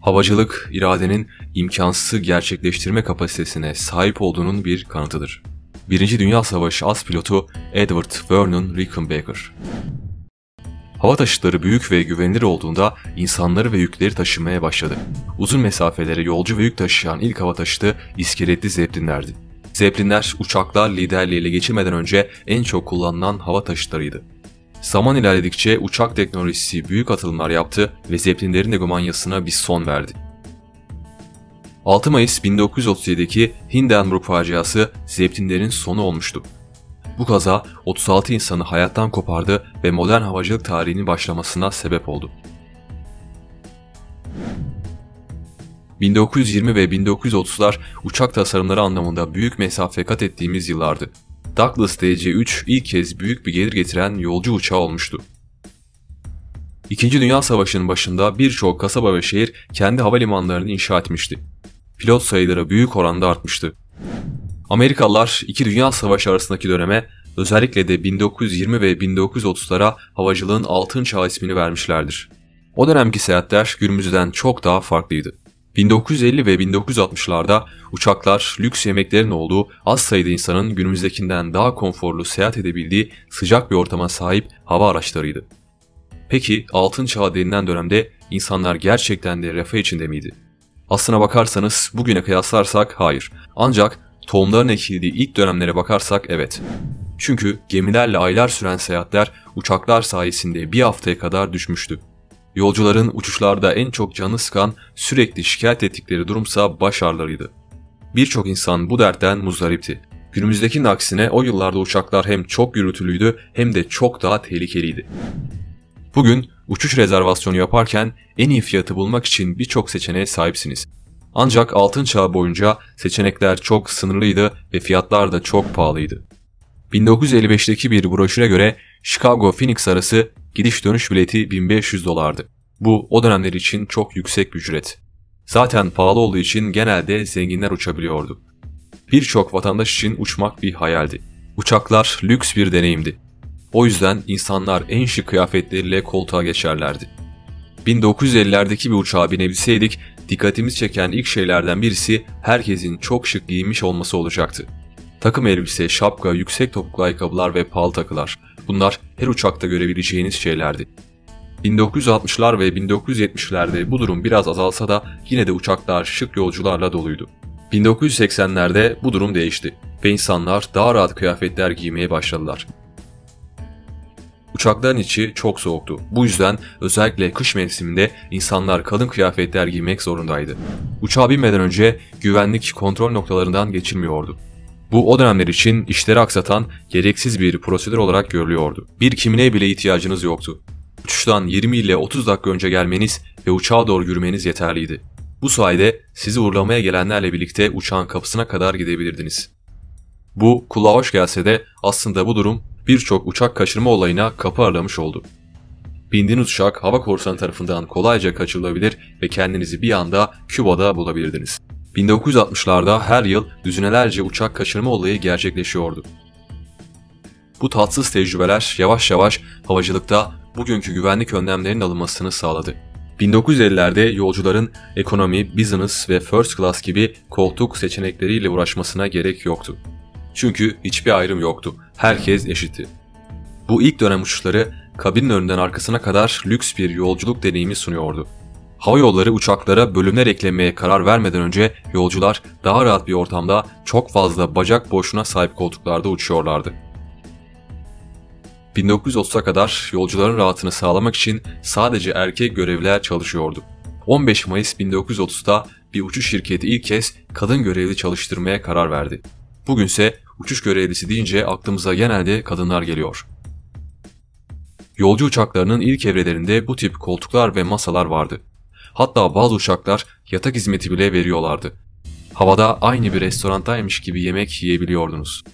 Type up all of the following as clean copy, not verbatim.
Havacılık, iradenin imkansızı gerçekleştirme kapasitesine sahip olduğunun bir kanıtıdır. Birinci Dünya Savaşı as pilotu Edward Vernon Rickenbacker. Hava taşıtları büyük ve güvenilir olduğunda insanları ve yükleri taşımaya başladı. Uzun mesafelere yolcu ve yük taşıyan ilk hava taşıtı iskeletli Zeppelinlerdi. Zeppelinler uçaklar liderliği ele geçirmeden önce en çok kullanılan hava taşıtlarıydı. Zaman ilerledikçe uçak teknolojisi büyük atılımlar yaptı ve Zeppelinlerin egomanyasına bir son verdi. 6 Mayıs 1937'deki Hindenburg faciası Zeppelinlerin sonu olmuştu. Bu kaza 36 insanı hayattan kopardı ve modern havacılık tarihinin başlamasına sebep oldu. 1920 ve 1930'lar uçak tasarımları anlamında büyük mesafe kat ettiğimiz yıllardı. Douglas DC-3 ilk kez büyük bir gelir getiren yolcu uçağı olmuştu. İkinci Dünya Savaşı'nın başında birçok kasaba ve şehir kendi havalimanlarını inşa etmişti. Pilot sayıları büyük oranda artmıştı. Amerikalılar 2 Dünya Savaşı arasındaki döneme, özellikle de 1920 ve 1930'lara havacılığın altın çağı ismini vermişlerdir. O dönemki seyahatler günümüzden çok daha farklıydı. 1950 ve 1960'larda uçaklar lüks yemeklerin olduğu, az sayıda insanın günümüzdekinden daha konforlu seyahat edebildiği sıcak bir ortama sahip hava araçlarıydı. Peki altın çağı denilen dönemde insanlar gerçekten de refah içinde miydi? Aslına bakarsanız bugüne kıyaslarsak hayır. Ancak tohumların ekildiği ilk dönemlere bakarsak evet. Çünkü gemilerle aylar süren seyahatler uçaklar sayesinde bir haftaya kadar düşmüştü. Yolcuların uçuşlarda en çok canı sıkan, sürekli şikayet ettikleri durumsa baş ağrılarıydı. Birçok insan bu dertten muzdaripti. Günümüzdekinin aksine o yıllarda uçaklar hem çok gürültülüydü hem de çok daha tehlikeliydi. Bugün uçuş rezervasyonu yaparken en iyi fiyatı bulmak için birçok seçeneğe sahipsiniz. Ancak altın çağı boyunca seçenekler çok sınırlıydı ve fiyatlar da çok pahalıydı. 1955'teki bir broşüre göre Chicago-Phoenix arası gidiş dönüş bileti $1500'dı. Bu o dönemler için çok yüksek bir ücret. Zaten pahalı olduğu için genelde zenginler uçabiliyordu. Birçok vatandaş için uçmak bir hayaldi. Uçaklar lüks bir deneyimdi. O yüzden insanlar en şık kıyafetleriyle koltuğa geçerlerdi. 1950'lerdeki bir uçağa binebilseydik dikkatimizi çeken ilk şeylerden birisi herkesin çok şık giyinmiş olması olacaktı. Takım elbise, şapka, yüksek topuklu ayakkabılar ve pahalı takılar. Bunlar her uçakta görebileceğiniz şeylerdi. 1960'lar ve 1970'lerde bu durum biraz azalsa da yine de uçaklar şık yolcularla doluydu. 1980'lerde bu durum değişti ve insanlar daha rahat kıyafetler giymeye başladılar. Uçakların içi çok soğuktu. Bu yüzden özellikle kış mevsiminde insanlar kalın kıyafetler giymek zorundaydı. Uçağa binmeden önce güvenlik kontrol noktalarından geçilmiyordu. Bu o dönemler için işleri aksatan gereksiz bir prosedür olarak görülüyordu. Bir kimliğe bile ihtiyacınız yoktu. Uçuştan 20 ile 30 dakika önce gelmeniz ve uçağa doğru yürümeniz yeterliydi. Bu sayede sizi uğurlamaya gelenlerle birlikte uçağın kapısına kadar gidebilirdiniz. Bu kulağa hoş gelse de aslında bu durum birçok uçak kaçırma olayına kapı aralamış oldu. Bindiğiniz uçak hava korsanı tarafından kolayca kaçırılabilir ve kendinizi bir anda Küba'da bulabilirdiniz. 1960'larda her yıl düzinelerce uçak kaçırma olayı gerçekleşiyordu. Bu tatsız tecrübeler yavaş yavaş havacılıkta bugünkü güvenlik önlemlerinin alınmasını sağladı. 1950'lerde yolcuların ekonomi, business ve first class gibi koltuk seçenekleriyle uğraşmasına gerek yoktu. Çünkü hiçbir ayrım yoktu. Herkes eşitti. Bu ilk dönem uçuşları kabinin önünden arkasına kadar lüks bir yolculuk deneyimi sunuyordu. Havayolları uçaklara bölümler eklemeye karar vermeden önce yolcular daha rahat bir ortamda çok fazla bacak boşluğuna sahip koltuklarda uçuyorlardı. 1930'a kadar yolcuların rahatını sağlamak için sadece erkek görevliler çalışıyordu. 15 Mayıs 1930'da bir uçuş şirketi ilk kez kadın görevli çalıştırmaya karar verdi. Bugünse uçuş görevlisi deyince aklımıza genelde kadınlar geliyor. Yolcu uçaklarının ilk evrelerinde bu tip koltuklar ve masalar vardı. Hatta bazı uçaklar yatak hizmeti bile veriyorlardı. Havada aynı bir restorandaymış gibi yemek yiyebiliyordunuz.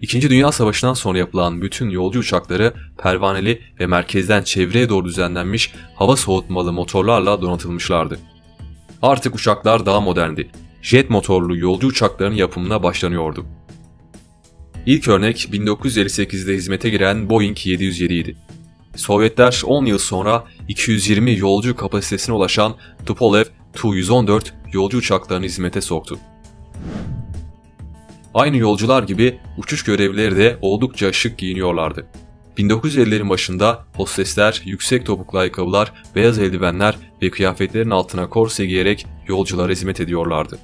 İkinci Dünya Savaşı'ndan sonra yapılan bütün yolcu uçakları pervaneli ve merkezden çevreye doğru düzenlenmiş hava soğutmalı motorlarla donatılmışlardı. Artık uçaklar daha moderndi. Jet motorlu yolcu uçaklarının yapımına başlanıyordu. İlk örnek 1958'de hizmete giren Boeing 707 idi. Sovyetler 10 yıl sonra 220 yolcu kapasitesine ulaşan Tupolev Tu-114 yolcu uçaklarını hizmete soktu. Aynı yolcular gibi uçuş görevlileri de oldukça şık giyiniyorlardı. 1950'lerin başında hostesler yüksek topuklu ayakkabılar, beyaz eldivenler ve kıyafetlerin altına korse giyerek yolculara hizmet ediyorlardı.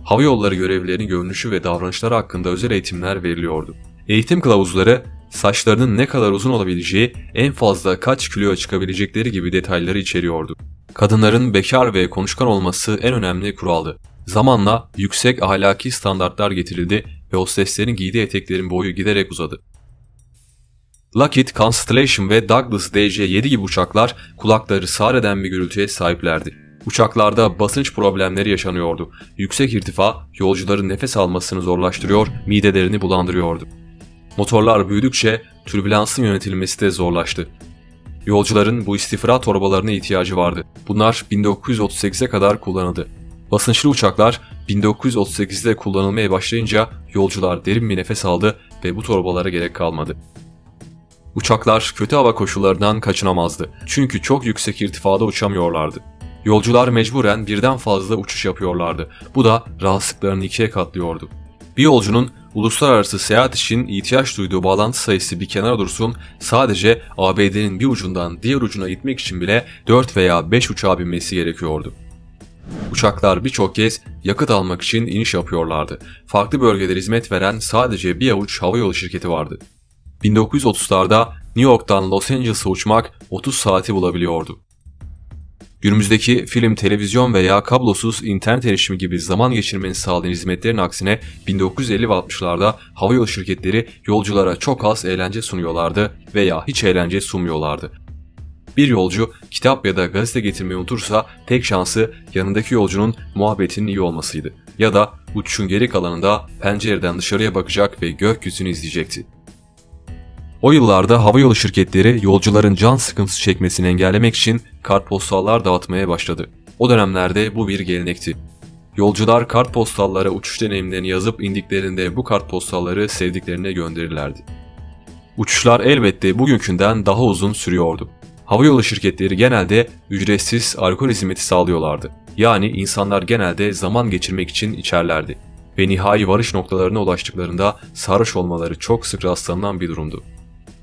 Hava yolları görevlilerinin görünüşü ve davranışları hakkında özel eğitimler veriliyordu. Eğitim kılavuzları saçlarının ne kadar uzun olabileceği, en fazla kaç kiloya çıkabilecekleri gibi detayları içeriyordu. Kadınların bekar ve konuşkan olması en önemli kuraldı. Zamanla yüksek ahlaki standartlar getirildi ve hosteslerin giydiği eteklerin boyu giderek uzadı. Lockheed, Constellation ve Douglas DC-7 gibi uçaklar kulakları sağır eden bir gürültüye sahiplerdi. Uçaklarda basınç problemleri yaşanıyordu. Yüksek irtifa yolcuların nefes almasını zorlaştırıyor, midelerini bulandırıyordu. Motorlar büyüdükçe türbülansın yönetilmesi de zorlaştı. Yolcuların bu istifra torbalarına ihtiyacı vardı. Bunlar 1938'e kadar kullanıldı. Basınçlı uçaklar 1938'de kullanılmaya başlayınca yolcular derin bir nefes aldı ve bu torbalara gerek kalmadı. Uçaklar kötü hava koşullarından kaçınamazdı. Çünkü çok yüksek irtifada uçamıyorlardı. Yolcular mecburen birden fazla uçuş yapıyorlardı. Bu da rahatsızlıklarını ikiye katlıyordu. Bir yolcunun uluslararası seyahat için ihtiyaç duyduğu bağlantı sayısı bir kenara dursun, sadece ABD'nin bir ucundan diğer ucuna gitmek için bile 4 veya 5 uçağa binmesi gerekiyordu. Uçaklar birçok kez yakıt almak için iniş yapıyorlardı. Farklı bölgelere hizmet veren sadece bir avuç havayolu şirketi vardı. 1930'larda New York'tan Los Angeles'a uçmak 30 saati bulabiliyordu. Günümüzdeki film, televizyon veya kablosuz internet erişimi gibi zaman geçirmeni sağlayan hizmetlerin aksine 1950 ve 60'larda havayolu şirketleri yolculara çok az eğlence sunuyorlardı veya hiç eğlence sunmuyorlardı. Bir yolcu kitap ya da gazete getirmeyi unutursa tek şansı yanındaki yolcunun muhabbetinin iyi olmasıydı. Ya da uçuşun geri kalanında pencereden dışarıya bakacak ve gökyüzünü izleyecekti. O yıllarda havayolu şirketleri yolcuların can sıkıntısı çekmesini engellemek için kartpostallar dağıtmaya başladı. O dönemlerde bu bir gelenekti. Yolcular kartpostallara uçuş deneyimlerini yazıp indiklerinde bu kartpostalları sevdiklerine gönderirlerdi. Uçuşlar elbette bugünkünden daha uzun sürüyordu. Havayolu şirketleri genelde ücretsiz alkol hizmeti sağlıyorlardı. Yani insanlar genelde zaman geçirmek için içerlerdi. Ve nihai varış noktalarına ulaştıklarında sarhoş olmaları çok sık rastlanılan bir durumdu.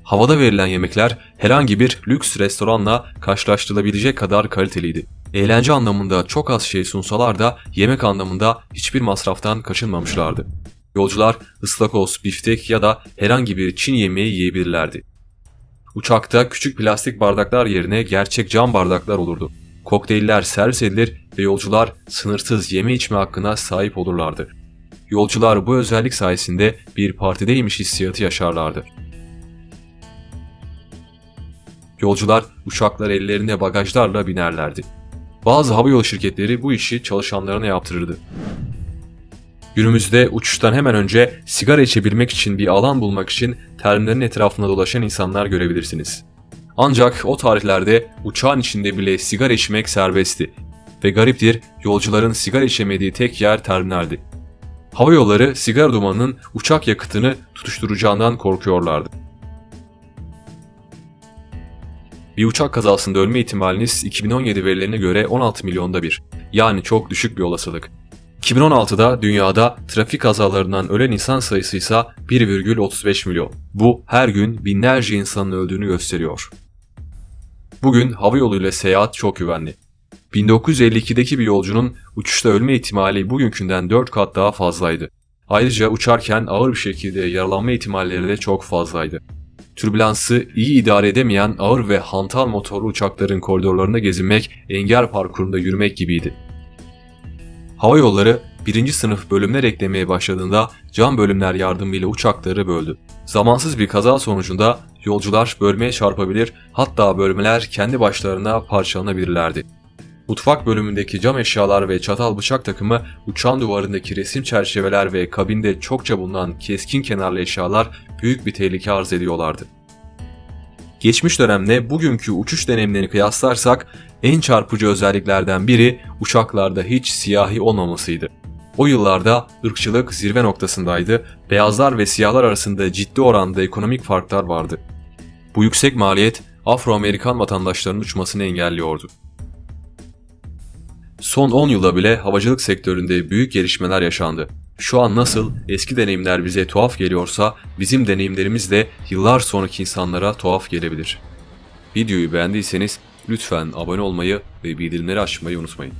Havada verilen yemekler herhangi bir lüks restoranla karşılaştırılabilecek kadar kaliteliydi. Eğlence anlamında çok az şey sunsalar da yemek anlamında hiçbir masraftan kaçınmamışlardı. Yolcular ıstakoz, biftek ya da herhangi bir Çin yemeği yiyebilirlerdi. Uçakta küçük plastik bardaklar yerine gerçek cam bardaklar olurdu. Kokteyller servis edilir ve yolcular sınırsız yeme içme hakkına sahip olurlardı. Yolcular bu özellik sayesinde bir partideymiş hissiyatı yaşarlardı. Yolcular uçaklar ellerinde bagajlarla binerlerdi. Bazı havayolu şirketleri bu işi çalışanlarına yaptırırdı. Günümüzde uçuştan hemen önce sigara içebilmek için bir alan bulmak için terminalin etrafında dolaşan insanlar görebilirsiniz. Ancak o tarihlerde uçağın içinde bile sigara içmek serbestti. Ve gariptir, yolcuların sigara içemediği tek yer terminaldi. Havayolları sigara dumanının uçak yakıtını tutuşturacağından korkuyorlardı. Bir uçak kazasında ölme ihtimaliniz 2017 verilerine göre 16 milyonda bir. Yani çok düşük bir olasılık. 2016'da dünyada trafik kazalarından ölen insan sayısı ise 1,35 milyon. Bu her gün binlerce insanın öldüğünü gösteriyor. Bugün havayoluyla seyahat çok güvenli. 1952'deki bir yolcunun uçuşta ölme ihtimali bugünkünden 4 kat daha fazlaydı. Ayrıca uçarken ağır bir şekilde yaralanma ihtimalleri de çok fazlaydı. Türbülansı iyi idare edemeyen ağır ve hantal motorlu uçakların koridorlarında gezinmek, engel parkurunda yürümek gibiydi. Hava yolları 1. sınıf bölümler eklemeye başladığında cam bölümler yardımıyla uçakları böldü. Zamansız bir kaza sonucunda yolcular bölmeye çarpabilir, hatta bölmeler kendi başlarına parçalanabilirlerdi. Mutfak bölümündeki cam eşyalar ve çatal bıçak takımı, uçağın duvarındaki resim çerçeveler ve kabinde çokça bulunan keskin kenarlı eşyalar büyük bir tehlike arz ediyorlardı. Geçmiş dönemle bugünkü uçuş deneyimlerini kıyaslarsak en çarpıcı özelliklerden biri uçaklarda hiç siyahi olmamasıydı. O yıllarda ırkçılık zirve noktasındaydı, beyazlar ve siyahlar arasında ciddi oranda ekonomik farklar vardı. Bu yüksek maliyet Afro-Amerikan vatandaşlarının uçmasını engelliyordu. Son 10 yılda bile havacılık sektöründe büyük gelişmeler yaşandı. Şu an nasıl eski deneyimler bize tuhaf geliyorsa bizim deneyimlerimiz de yıllar sonraki insanlara tuhaf gelebilir. Videoyu beğendiyseniz lütfen abone olmayı ve bildirimleri açmayı unutmayın.